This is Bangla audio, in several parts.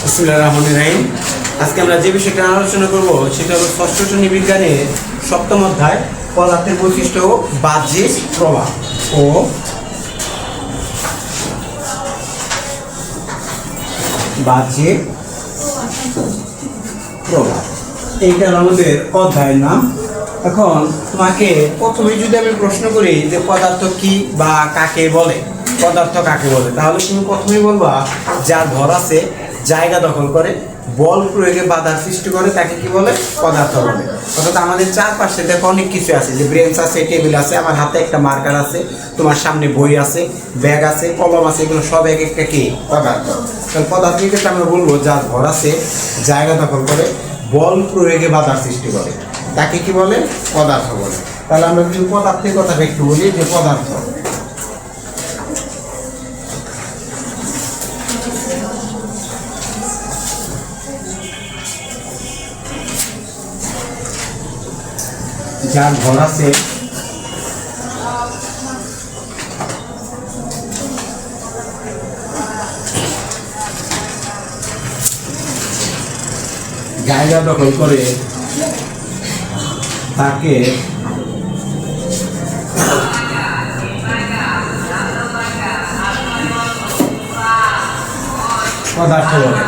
বিসমিল্লাহির রহমানির রহিম। আজকে আমরা যে বিষয়টা আলোচনা করব সেটা হলো ষষ্ঠ শ্রেণী বিজ্ঞানের সপ্তম অধ্যায় পদার্থের বৈশিষ্ট্য ও বাহ্যিক প্রভাব ও বাহ্যিক প্রভাব। এইটা আমাদের অধ্যায়ের নাম। এখন তোমাকে প্রথমে যদি আমি প্রশ্ন করি যে পদার্থ কি বা কাকে বলে, পদার্থ কাকে বলে, তাহলে তুমি প্রথমেই বলবা যার ভর আছে, জায়গা দখল করে, বল প্রয়োগে বাধার সৃষ্টি করে তাকে কি বলে? পদার্থ বলে। অর্থাৎ আমাদের চারপাশে দেখো অনেক কিছু আছে, যে ব্রেঞ্চ আছে, টেবিল আছে, আমার হাতে একটা মার্কার আছে, তোমার সামনে বই আছে, ব্যাগ আছে, কলম আছে, এগুলো সব এক একটা কি? পদার্থ। তাহলে পদার্থের ক্ষেত্রে আমরা বলবো যার ভর আছে, জায়গা দখল করে, বল প্রয়োগে বাধার সৃষ্টি করে তাকে কি বলে? পদার্থ বলে। তাহলে আমরা যদি পদার্থের কথা একটু বলি, যে পদার্থ যার ভর আছে, জায়গা দখল করে তাকে পদার্থ বলে।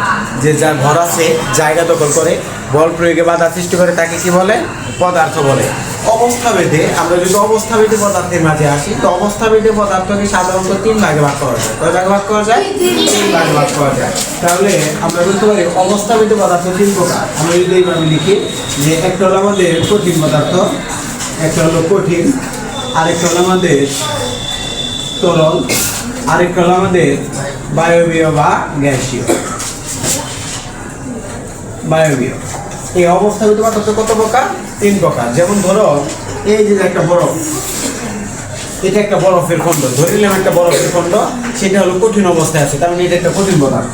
যে যার ভর আছে, জায়গা দখল করে, বল প্রয়োগে বাধা সৃষ্টি করে তাকে কি বলে? পদার্থ বলে। অবস্থাভেদে আমরা যদি অবস্থাভেদে পদার্থের মাঝে আসি, তো অবস্থাভেদে পদার্থকে সাধারণত তিন ভাগে ভাগ করা যায়। কয় ভাগে ভাগ করা যায়? তিন ভাগে ভাগ করা যায়। তাহলে আমরা বলতে পারি অবস্থাভেদে পদার্থ তিন প্রকার। আমরা যদি এইভাবে লিখি, যে একটা হলো আমাদের কঠিন পদার্থ, একটা হলো কঠিন, আরেকটা হলো আমাদের তরল, আরেকটা হলো আমাদের বায়বীয় বা গ্যাসীয়। বায়বীয়। এই অবস্থাভেদ পদার্থ কত প্রকার? তিন প্রকার। যেমন ধরো এই যে একটা বরফ, এটা একটা বরফের খণ্ড, ধরে নিলাম একটা বরফের খণ্ড, সেটা হলো কঠিন অবস্থায় আছে, তার মানে এটা একটা কঠিন পদার্থ।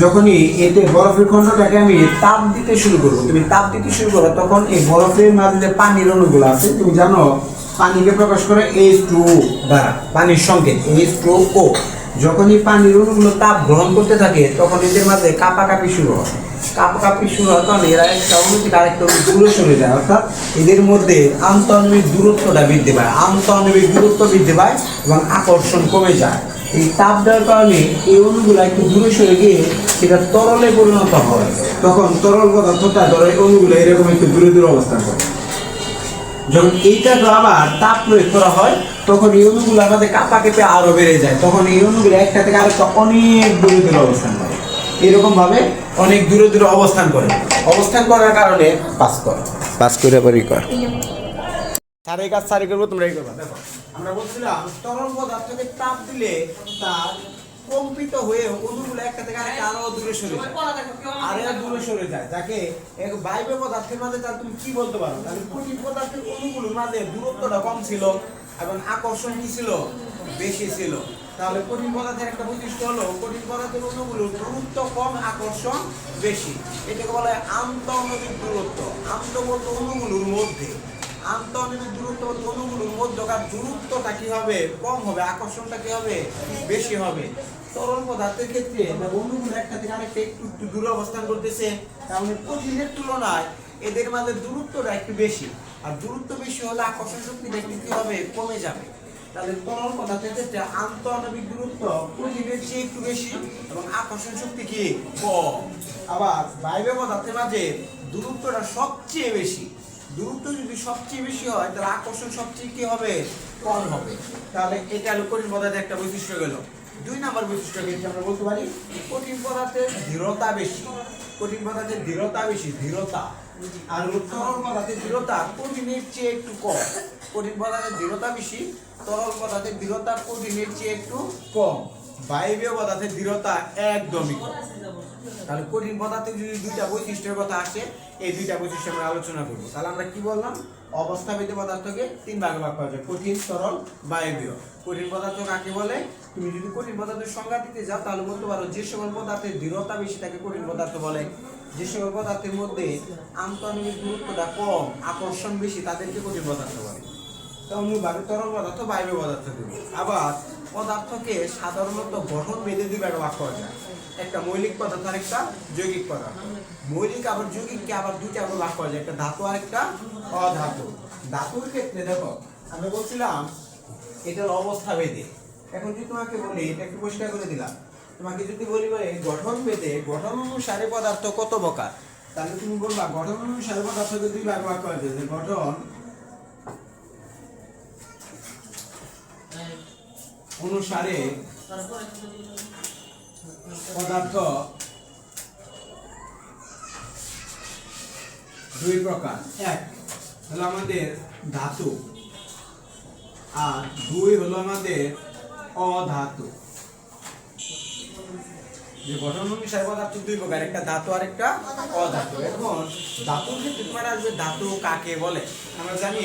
যখনই এতে বরফের খণ্ডটাকে আমি তাপ দিতে শুরু করবো, তুমি তাপ দিতে শুরু করো, তখন এই বরফের মাঝে যে পানির অণুগুলো আছে, তুমি জানো পানিকে প্রকাশ করে H2O দ্বারা, পানির সংকেত H2O। যখনই পানির অণুগুলো তাপ গ্রহণ করতে থাকে, তখন এদের মাঝে কাঁপাকাঁপি শুরু হয়। কাঁপাকাঁপি শুরু হয় কারণ এরা একটা অণু থেকে আরেকটা অণু দূরে সরে যায়, অর্থাৎ এদের মধ্যে আন্তঃআণবিক দূরত্বটা বৃদ্ধি পায়, আন্তঃআণবিক দূরত্ব বৃদ্ধি পায় এবং আকর্ষণ কমে যায়। এই তাপ দেওয়ার কারণে এই অণুগুলো একটু দূরে সরে গিয়ে সেটা তরলে পরিণত হয়। তখন তরল পদার্থটা ধরো এই অণুগুলো এরকম একটু দূরে দূরে অবস্থান করে। যখন এইটাকে আবার তাপ প্রয়োগ করা হয়, তখন এই অণুগুলো আমাদের কাঁপা কেঁপে আরো বেড়ে যায়। তখন এই অণুগুলো একটা থেকে আরেকটা অনেক দূরে দূরে অবস্থান করে, এরকম ভাবে অনেক দূরে দূরে অবস্থান করে। অবস্থান করার কারণে পাস করে পারি কর সারে কাজ সারি করবো, তোমরা এই করবা। দেখো আমরা বলছিলাম তরল পদার্থকে তাপ দিলে তার কম্পিত হয়ে অণুগুলো একটা থেকে আরেকটা আরো দূরে সরে যায়, আরো দূরে সরে যায়, যাকে এক বায়বীয় পদার্থের মাঝে তার তুমি কি বলতে পারো? তাহলে কঠিন পদার্থের অণুগুলোর মাঝে দূরত্বটা কম ছিল এবং আকর্ষণ কি ছিল? বেশি ছিল। তাহলে কঠিন পদার্থের একটা বৈশিষ্ট্য হলো কঠিন পদার্থের অণুগুলোর দূরত্ব কম, আকর্ষণ বেশি। এটাকে বলা হয় আন্তঃআণবিক দূরত্ব। আন্ত বলতে অণুগুলোর মধ্যে, আন্তঃআণবিক দূরত্ব অণুগুলোর মধ্যকার দূরত্বটা কি হবে? কম হবে, আকর্ষণটা কি হবে? বেশি হবে। তরল পদার্থের ক্ষেত্রে অণুগুলো একটা থেকে আরেকটা একটু দূরে অবস্থান করতেছে, তাহলে কঠিনের তুলনায় এদের মাঝে দূরত্বটা একটু বেশি, আর দূরত্ব বেশি হলে আকর্ষণ শক্তিটা একটু কি হবে? কমে যাবে। তাহলে তরল পদার্থের ক্ষেত্রে আন্তঃআণবিক দূরত্ব কঠিনের চেয়ে একটু বেশি এবং আকর্ষণ শক্তি কি? কম। আবার বায়বীয় পদার্থের মাঝে দূরত্বটা সবচেয়ে বেশি। দূরত্ব যদি সবচেয়ে বেশি হয়, তাহলে আকর্ষণ সবচেয়ে কি হবে? কম হবে। তাহলে এটা হলো কঠিন পদার্থের একটা বৈশিষ্ট্য গেল। দুই নম্বর বৈশিষ্ট্য ক্ষেত্রে আমরা বলতে পারি কঠিন পদার্থের দৃঢ়তা বেশি। কঠিন পদার্থের দৃঢ়তা বেশি, দৃঢ়তা। আর তরল পদার্থের দৃঢ়তা কঠিনের চেয়ে একটু কম। কঠিন পদার্থের দৃঢ়তা বেশি, তরল পদার্থের দৃঢ়তা কঠিনের চেয়ে একটু কম। বায়বীয় পদার্থের দৃঢ়তা একদমই কম। তাহলে কঠিন পদার্থের যদি দুইটা বৈশিষ্ট্যের কথা আসে, এই দুইটা বৈশিষ্ট্য আমরা আলোচনা করব। তাহলে আমরা কি বললাম? অবস্থাভেদে পদার্থকে তিন ভাগে ভাগ করা যায়, কঠিন, তরল, বায়বীয়। কঠিন পদার্থ কাকে বলে? তুমি যদি কঠিন পদার্থের সংজ্ঞা দিতে যাও, তাহলে বলতে পারো যে সকল পদার্থের দৃঢ়তা বেশি তাকে কঠিন পদার্থ বলে, যে সকল পদার্থের মধ্যে আন্তঃআণবিক দূরত্বটা কম, আকর্ষণ বেশি, তাদেরকে কঠিন পদার্থ বলে। অনুভাবে তরল পদার্থ, বায়বীয় পদার্থ দেব। আবার পদার্থকে সাধারণত গঠন ভেদে দুই ভাগে ভাগ করা যায়। একটা মৌলিক পদার্থ আর একটা যৌগিক পদার্থ। মৌলিক আবার যৌগিককে আবার দুইটা আবার ভাগ করা যায়, একটা ধাতু আর একটা অধাতু। ধাতুর ক্ষেত্রে দেখো আমরা বলছিলাম এটার অবস্থা ভেদে। এখন যদি তোমাকে বলি, এটা একটু পরিষ্কার করে দিলাম, তোমাকে যদি বলি ভাই গঠন ভেদে গঠন অনুসারে পদার্থ কত প্রকার, তাহলে তুমি বলবা গঠন অনুসারে পদার্থকে দুই ভাগ ভাগ করা যায়, যে গঠন অনুসারে পদার্থ দুই প্রকার। এক হলো আমাদের ধাতু আর দুই হলো আমাদের অধাতু। যে গঠন অনুসারে পদার্থ দুই প্রকার, একটা ধাতু আর একটা অধাতু। এখন ধাতুর ক্ষেত্রে তোমার আসবে ধাতু কাকে বলে। আমরা জানি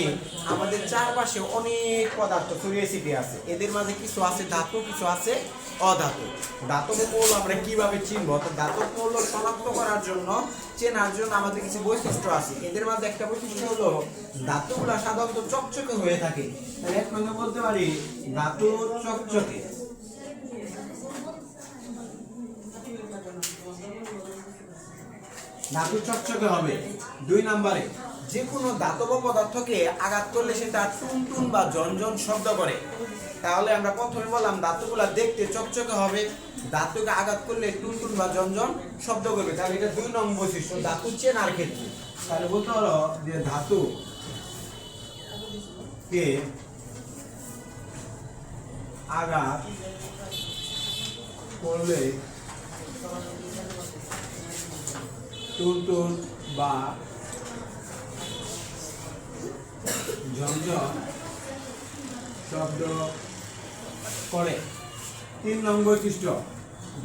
আমাদের চারপাশে অনেক পদার্থ ছড়িয়ে ছিটিয়ে আছে, এদের মাঝে কিছু আছে ধাতু, কিছু আছে অধাতু। ধাতুর মৌল আমরা কিভাবে চিনব, অর্থাৎ ধাতুর মৌল শনাক্ত করার জন্য, চেনার জন্য আমাদের কিছু বৈশিষ্ট্য আছে। এদের মাঝে একটা বৈশিষ্ট্য হলো ধাতুগুলো সাধারণত চকচকে হয়ে থাকে। তাহলে এক নম্বর বলতে পারি ধাতু চকচকে। ধাতু চকচকে হবে। দুই নম্বরে যে কোনো ধাতব পদার্থকে আঘাত করলে সেটা টুনটুন বা ঝনঝন শব্দ করে। তাহলে আমরা প্রথমে বললাম ধাতুগুলা দেখতে চকচকে হবে, ধাতুকে আঘাত করলে টুনটুন বা ঝনঝন শব্দ করবে। তাহলে এটা দুই নম্বর বৈশিষ্ট্য ধাতু চেনার ক্ষেত্রে। তাহলে বলতে পারো যে ধাতু কে আঘাত করলে টুনটুন বা ঝনঝন শব্দ করে। তিন নম্বর বৈশিষ্ট্য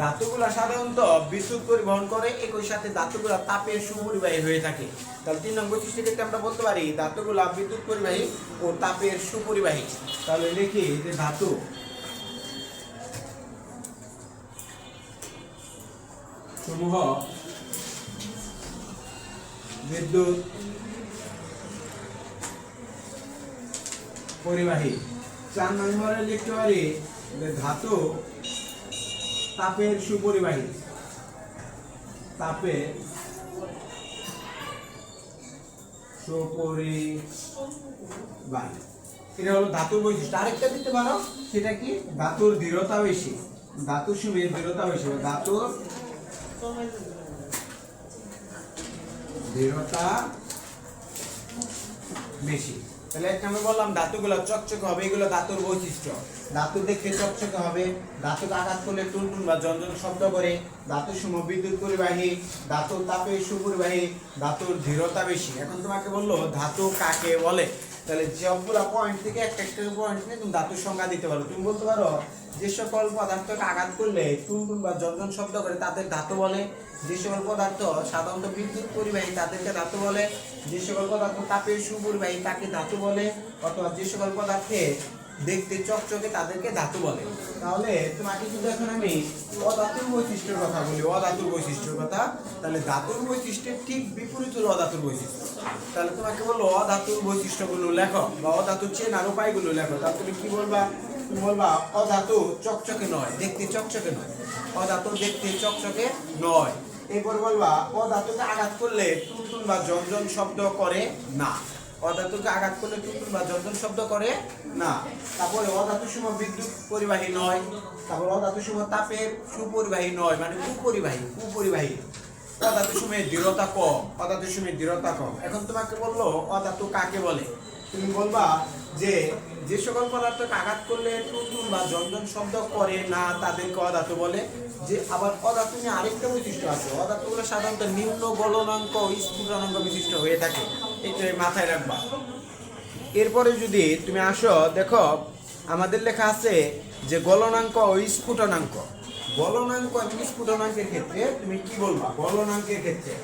ধাতুগুলা সাধারণত বিদ্যুৎ পরিবহন করে, একই সাথে ধাতুগুলা তাপের সুপরিবাহী হয়ে থাকে। তাহলে তিন নম্বর বৈশিষ্ট্যের ক্ষেত্রে আমরা বলতে পারি ধাতুগুলা বিদ্যুৎ পরিবাহী ও তাপের সুপরিবাহী। তাহলে লিখি যে ধাতু সমূহ বিদ্যুৎ পরিবাহী। চার নম্বরে লিখতে পারি যে ধাতু তাপের সুপরিবাহী। তাপের সুপরিবাহী, এটা হলো ধাতুর বৈশিষ্ট্য। আরেকটা দিতে পারো, সেটা কি ধাতুর দৃঢ়তা বেশি। ধাতুর সমূহের দৃঢ়তা বেশি, ধাতুর দৃঢ়তা বেশি। তাহলে আমি বললাম ধাতুগুলো চকচকে হবে, এগুলো ধাতুর বৈশিষ্ট্য। ধাতু দেখতে চকচকে হবে, ধাতুকে আঘাত করলে টুনটুন বা ঝনঝন শব্দ করে, ধাতুর সমূহ বিদ্যুৎ পরিবাহী, ধাতুর তাপের সুপরিবাহী, ধাতুর দৃঢ়তা বেশি। এখন তোমাকে বললো ধাতু কাকে বলে, তাহলে সবগুলা পয়েন্ট থেকে একটা একটা পয়েন্ট নিয়ে তুমি ধাতুর সংজ্ঞা দিতে পারো। তুমি বলতে পারো যে সকল পদার্থকে আঘাত করলে টুনটুন বা ঝনঝন শব্দ করে তাদের ধাতু বলে। যে সকল পদার্থ সাধারণত বিদ্যুৎ পরিবাহী তাদেরকে ধাতু বলে। যে সকল পদার্থ তাপের সুপরিবাহী তাকে ধাতু বলে। অথবা যে সকল পদার্থে দেখতে চকচকে তাদেরকে ধাতু বলে। তাহলে তোমাকে যদি এখন আমি অধাতুর বৈশিষ্ট্যের কথা বলি, অধাতুর বৈশিষ্ট্যের কথা, তাহলে ধাতুর বৈশিষ্ট্যের ঠিক বিপরীত হলো অধাতুর বৈশিষ্ট্য। তাহলে তোমাকে বললো অধাতুর বৈশিষ্ট্যগুলো লেখো বা অধাতুর চেনার উপায়গুলো লেখো। তাহলে তুমি কি বলবা? তুমি বলবা অধাতু চকচকে নয়, দেখতে চকচকে নয়। অধাতু দেখতে চকচকে নয়। এরপর বলবা অধাতুকে আঘাত করলে টুনটুন বা ঝনঝন শব্দ করে না। অধাতুকে আঘাত করলে টুনটুন বা ঝনঝন শব্দ করে না। তারপরে অধাতু সমূহ বিদ্যুৎ পরিবাহী নয়। তারপর অধাতু সমূহ তাপের সুপরিবাহী নয়, মানে কুপরিবাহী। অধাতু সমূহের দৃঢ়তা কম, অধাতু সমূহের দৃঢ়তা কম। এখন তোমাকে বললো অধাতু কাকে বলে, তুমি বলবা যে যে সকল পদার্থকে আঘাত করলে টুনটুন বা ঝনঝন শব্দ করে না তাদেরকে অধাতু বলে। যে আবার অধাতু নিয়ে আরেকটা বৈশিষ্ট্য আছে, অধাতুগুলো সাধারণত নিম্ন গলনাঙ্ক ও স্ফুটনাঙ্ক বিশিষ্ট হয়ে থাকে, এটা মাথায় রাখবা। এরপরে যদি তুমি আসো দেখো আমাদের লেখা আছে যে গলনাঙ্ক ও স্ফুটনাঙ্ক। গলনাঙ্ক এবং স্ফুটনাঙ্কের ক্ষেত্রে তুমি কি বলবা? গলনাঙ্কের ক্ষেত্রে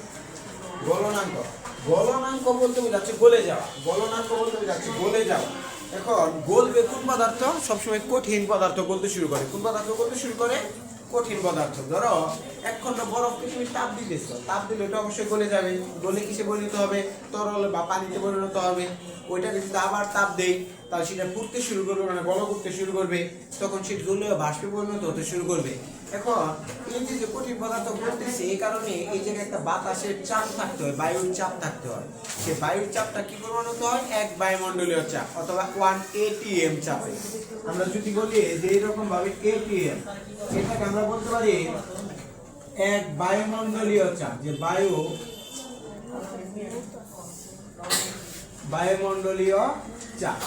গলনাঙ্ক বলতে বোঝাচ্ছে গলে যাওয়া। গলনাঙ্ক বলতে বোঝাচ্ছে গলে যাওয়া। এখন গলবে কোন পদার্থ? সবসময় কঠিন পদার্থ গলতে শুরু করে। কোন পদার্থ গলতে শুরু করে? কঠিন পদার্থ। ধরো এক খন্ড বরফকে তুমি তাপ দিতেছো, তাপ দিলে ওটা অবশ্যই গলে যাবে। গলে কিসে পরিণত হবে? তরল বা পানিতে পরিণত হবে। ওইটাকে যদি আবার তাপ দেই তাহলে সেটা ফুটতে শুরু করবে, মানে বড় করতে শুরু করবে। তখন সেটা গলে বাষ্পে পরিণত হতে শুরু করবে। এখন এই যে কঠিন পদার্থ বলতেছে এই কারণে এই জায়গায় একটা বাতাসের চাপ থাকতে হয়, বায়ুর চাপ থাকতে হয়। সেই বায়ুর চাপটা কি পরিমাণ হতে হয়? 1 বায়ুমণ্ডলীয় চাপ অথবা 1 atm চাপে। আমরা যদি বলি যে এরকম ভাবে atm, এটাকে আমরা বলতে পারি 1 বায়ুমণ্ডলীয় চাপ, যে বায়ুমণ্ডলীয় চাপ।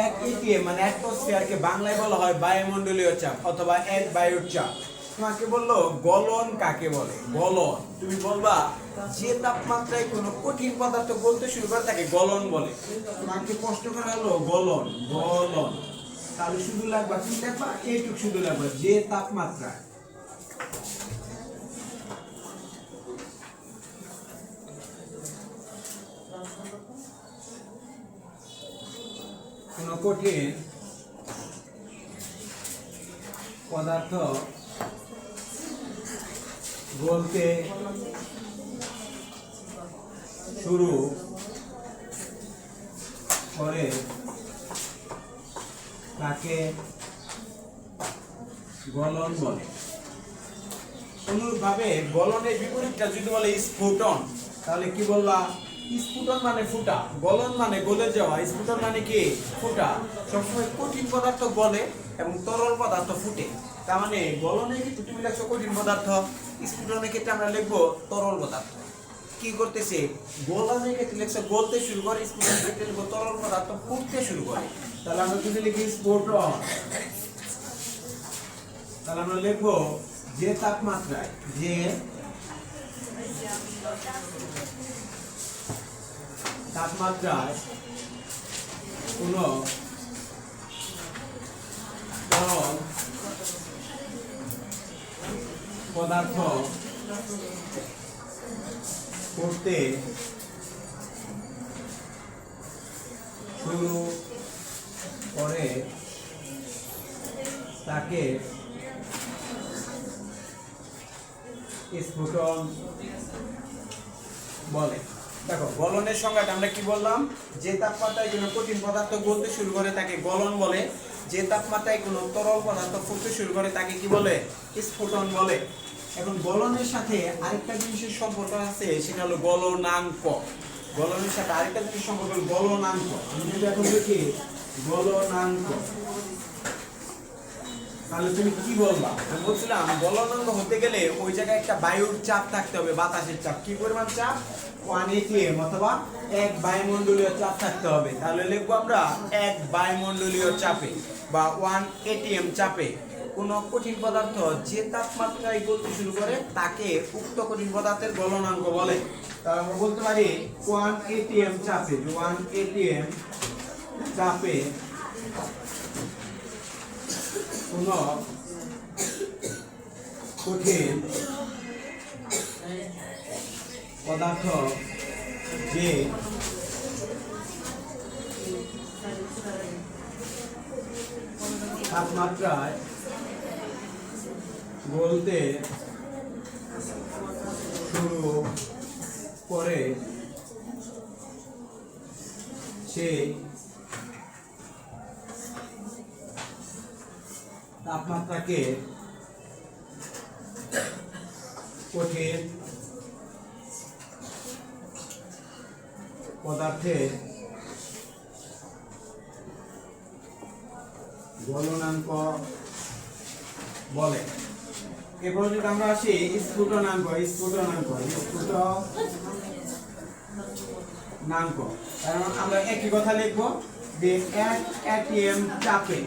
1 atm মানে অ্যাটমসফিয়ারকে বাংলায় বলা হয় বায়ুমণ্ডলীয় চাপ অথবা 1 বায়ুর চাপ। তোমাকে বললো গলন কাকে বলে? গলন, তুমি বলবা যে তাপমাত্রায় কোনো কঠিন পদার্থ গলতে শুরু করে তাকে গলন বলে। তোমাকে প্রশ্ন করা হলো গলন, গলন, তাহলে শুধু লাগবে কি লিখবা? এইটুকু শুধু লাগবে, যে তাপমাত্রায় কোনো কঠিন পদার্থ গলতে শুরু করে তাকে গলন বলে। অনুরূপভাবে গলনের বিপরীতটা যদি বলে স্ফুটন, তাহলে কি বলবা? স্ফুটন মানে ফুটা, গলন মানে গলে যাওয়া, স্ফুটন মানে কি? ফুটা। সবসময় কঠিন পদার্থ গলে এবং তরল পদার্থ ফুটে। তার মানে গলনের ক্ষেত্রে তুমি লিখছো কঠিন পদার্থ, স্ফুটনের ক্ষেত্রে আমরা লিখবো তরল পদার্থ। কি করতেছে? গলনের ক্ষেত্রে লিখছো গলতে শুরু করে, স্ফুটনের ক্ষেত্রে লিখবো তরল পদার্থ ফুটতে শুরু করে। তাহলে আমরা যদি লিখি স্ফুটন, তাহলে আমরা লিখবো যে তাপমাত্রায়, যে তাপমাত্রায় কোনো তরল পদার্থ করতে শুরু করে তাকে স্ফুটন বলে। দেখো গলনের সংজ্ঞাটা আমরা কি বললাম? যে তাপমাত্রায় কোনো কঠিন পদার্থ গলতে শুরু করে তাকে গলন বলে, যে তাপমাত্রায় কোনো তরল পদার্থ ফুটতে শুরু করে তাকে কি বলে? স্ফুটন বলে। এখন গলনের সাথে আরেকটা জিনিসের সম্পর্ক আছে, সেটা হলো গলনাঙ্ক। গলনের সাথে আরেকটা জিনিস সম্পর্ক হলো গলনাঙ্ক। আমি যদি এখন দেখি গলনাঙ্ক, তাহলে তুমি কি বলবা? আমি বলছিলাম গলনাঙ্ক হতে গেলে ওই জায়গায় একটা বায়ুর চাপ থাকতে হবে, বাতাসের চাপ। কি পরিমাণ চাপ? 1 atm অথবা 1 বায়ুমণ্ডলীয় চাপ থাকতে হবে। তাহলে লিখবো আমরা 1 বায়ুমণ্ডলীয় চাপে বা 1 atm চাপে কোন কঠিন পদার্থ যে তাপমাত্রায় গলতে শুরু করে তাকে উক্ত কঠিন পদার্থের গলনাঙ্ক বলে। তাহলে আমরা বলতে পারি 1 atm চাপে, 1 atm চাপে কোন কঠিন পদার্থ যে তাপমাত্রায় গলতে শুরু করে সেই তাপমাত্রাকে কঠিন পদার্থের গলনাঙ্ক বলে। এরপর যদি আমরা আসি স্ফুটনাঙ্ক, কারণ আমরা একই কথা লিখবো যে 1 atm চাপে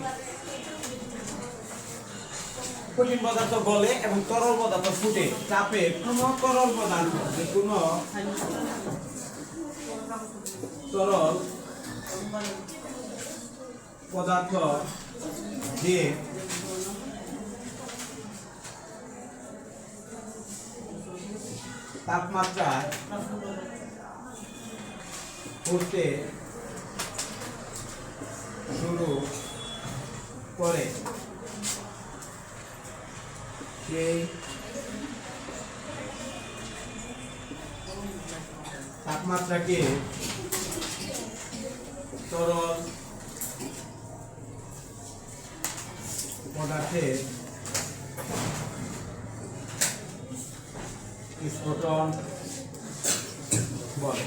কঠিন পদার্থ গলে এবং তরল পদার্থ ফুটে। চাপে কোনো তরল পদার্থ, কোনো তরল পদার্থ যে তাপমাত্রায় ফুটতে শুরু করে সেই তাপমাত্রাকে তরল পদার্থের স্ফুটন বলে।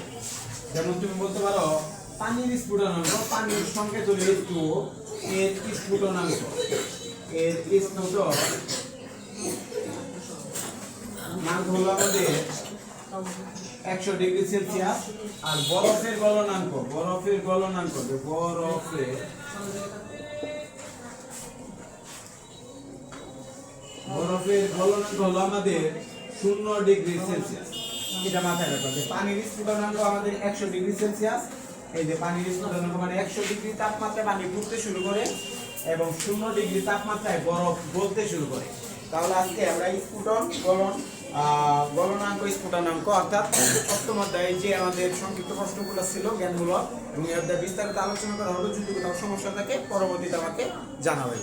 যেমন তুমি বলতে পারো পানির স্ফুটনাঙ্ক, পানির সংকেত হলো H2O, এর স্ফুটনাঙ্ক, এর স্ফুটনাঙ্ক হলো আমাদের 100 ডিগ্রি সেলসিয়াস। আর বরফের গলনাঙ্ক, বরফের গলনাঙ্ক হলো আমাদের 0 ডিগ্রি সেলসিয়াস। এটা মাথায় রাখবে যে পানির স্ফুটনাঙ্ক আমাদের 100 ডিগ্রি সেলসিয়াস। এই যে পানির স্ফুটনাঙ্ক মানে 100 ডিগ্রি তাপমাত্রায় পানি ফুটতে শুরু করে এবং 0 ডিগ্রি তাপমাত্রায় বরফ গলতে শুরু করে। তাহলে আজকে আমরা স্ফুটন, গলনাঙ্ক, স্ফুটনাঙ্ক অর্থাৎ সপ্তম অধ্যায়ে যে আমাদের সংক্ষিপ্ত প্রশ্নগুলো ছিল জ্ঞানগুলো, এবং এই অধ্যায়ে বিস্তারিত আলোচনা করা হবে। যদি কোথাও সমস্যা থাকে পরবর্তীতে আমাকে জানাবেন।